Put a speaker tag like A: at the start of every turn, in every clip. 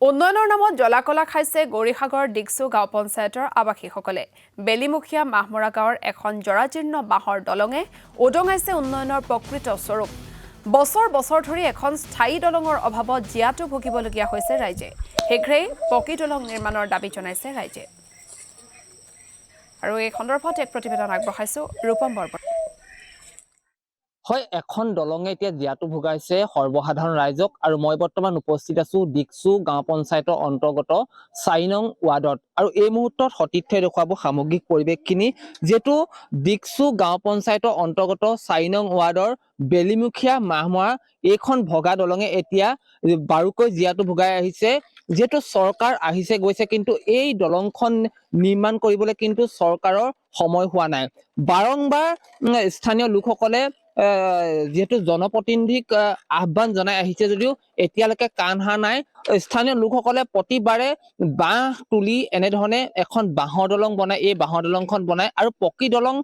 A: উন্নয়নৰ নামত জলাকলা খাইছে গৌৰীসাগৰ ডিগচু গাঁও পঞ্চায়তৰ আৱাসীসকলে। বেলিমুখীয়া মাহমৰা গাঁৱৰ এখন জৰাজীৰ্ণ বাঁহৰ দলঙে উদঙাইছে উন্নয়নৰ প্ৰকৃত স্বৰূপ। বছৰ বছৰ ধৰি এখন স্থায়ী দলঙৰ অভাৱত জীয়াতু ভুগিবলগীয়া হৈছে ৰাইজে। শীঘ্ৰেই পকী দলং নিৰ্মাণৰ দাবী জনাইছে ৰাইজে। আৰু এই সন্দৰ্ভত এক প্ৰতিবেদন আগবঢ়াইছো ৰূপম বৰবৰা।
B: হয়, এখন দলঙে এতিয়া জীয়াতু ভোগাইছে সৰ্বসাধাৰণ ৰাইজক। আৰু মই বৰ্তমান উপস্থিত আছো ডিগচু গাঁও পঞ্চায়তৰ অন্তৰ্গত ৪ নং ৱাৰ্ডত। আৰু এই মুহূৰ্তত সতীৰ্থই দেখুৱাব সামগ্ৰিক পৰিৱেশখিনি, যিহেতু ডিগচু গাঁও পঞ্চায়তৰ অন্তৰ্গত ৪ নং ৱাৰ্ডৰ বেলিমুখীয়া মাহমৰা এইখন ভগা দলঙে এতিয়া বাৰুকৈ জীয়াতু ভোগাই আহিছে। যিহেতু চৰকাৰ আহিছে গৈছে, কিন্তু এই দলংখন নিৰ্মাণ কৰিবলৈ কিন্তু চৰকাৰৰ সময় হোৱা নাই। বাৰংবাৰ স্থানীয় লোকসকলে যিহেতু জনপ্ৰতিনিধিক আহ্বান জনাই আহিছে যদিও এতিয়ালৈকে কাণ হা নাই। স্থানীয় লোকসকলে প্ৰতিবাৰে বাঁহ তুলি এনেধৰণে এখন বাঁহৰ দলং বনাই, এই বাঁহৰ দলংখন বনাই আৰু পকী দলং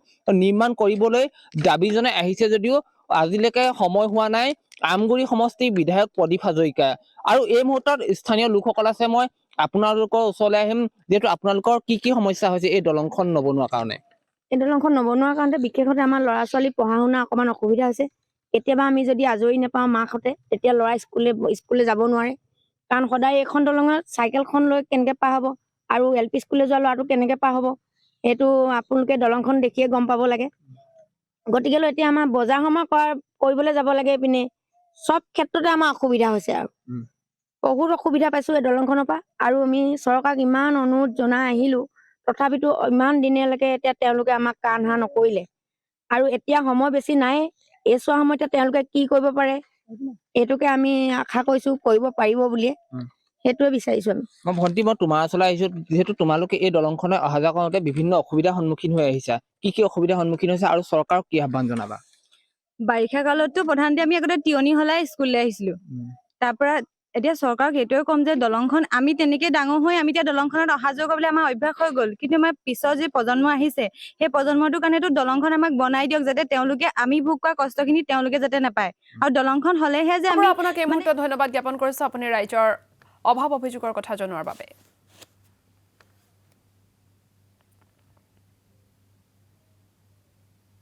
B: নিৰ্মাণ কৰিবলৈ দাবী জনাই আহিছে যদিও আজিলৈকে সময় হোৱা নাই। আমগুৰি সমষ্টিৰ বিধায়ক প্ৰদীপ হাজৰিকা আৰু এই মুহূৰ্তত স্থানীয় লোকসকল আছে। মই আপোনালোকৰ ওচৰলৈ আহিম, যিহেতু আপোনালোকৰ কি কি সমস্যা হৈছে এই দলংখন নবনোৱাৰ কাৰণে?
C: এই দলংখন নবনোৱাৰ কাৰণে বিশেষতে আমাৰ ল'ৰা ছোৱালী পঢ়া শুনা অকণমান অসুবিধা হৈছে। কেতিয়াবা আমি যদি আজৰি নাপাওঁ মাকহঁতে, তেতিয়া ল'ৰা স্কুলে যাব নোৱাৰে। কাৰণ সদায় এইখন দলঙত চাইকেলখন লৈ কেনেকৈ পাৰ হ'ব আৰু LP স্কুললৈ যোৱা ল'ৰাটো কেনেকৈ পাৰ হ'ব, সেইটো আপোনালোকে দলংখন দেখিয়ে গম পাব লাগে। গতিকেলৈ এতিয়া আমাৰ বজাৰ সমাৰ কৰিবলৈ যাব লাগে, এইপিনে চব ক্ষেত্ৰতে আমাৰ অসুবিধা হৈছে আৰু বহুত অসুবিধা পাইছোঁ এই দলংখনৰ পৰা। আৰু আমি চৰকাৰক ইমান অনুৰোধ জনাই আহিলোঁ, তথাপিতো ইমান দিনলৈকে এতিয়া তেওঁলোকে আমাক কাণ হা নকৰিলে। আৰু এতিয়া সময় বেছি নাই, এইছোৱা সময়তে তেওঁলোকে কি কৰিব পাৰে এইটোকে আমি আশা কৰিছোঁ কৰিব পাৰিব বুলিয়ে, সেইটোৱে বিচাৰিছোঁ আমি।
B: ভণ্টি, মই তোমাৰ ওচৰলৈ আহিছো, যিহেতু তোমালোকে এই দলংখনে অহা যোৱা কৰোঁতে বিভিন্ন অসুবিধাৰ সন্মুখীন হৈ আহিছা। কি কি অসুবিধাৰ সন্মুখীন হৈছে আৰু চৰকাৰক কি আহ্বান জনাবা?
D: বাৰিষা কালততো প্ৰধানতে আমি আগতে তিয়নি হলাই স্কুললৈ আহিছিলো। তাৰ পৰা এতিয়া চৰকাৰক এইটোৱে ক'ম যে দলংখন আমি তেনেকে ডাঙৰ হৈ আমি এতিয়া দলংখনত অহা যোৱা কৰিবলৈ আমাৰ অভ্যাস হৈ গ'ল, কিন্তু আমাৰ পিছৰ যি প্ৰজন্ম আহিছে সেই প্ৰজন্মটোৰ কাৰণেতো দলংখন আমাক বনাই দিয়ক, যাতে তেওঁলোকে আমি ভোগ কৰা কষ্টখিনি তেওঁলোকে যাতে নাপায়। আৰু দলংখন হ'লেহে যে আমি
A: আপোনাক এই মুহূৰ্তত ধন্যবাদ জ্ঞাপন কৰিছো আপুনি ৰাইজৰ অভাৱ অভিযোগৰ কথা জনোৱাৰ বাবে।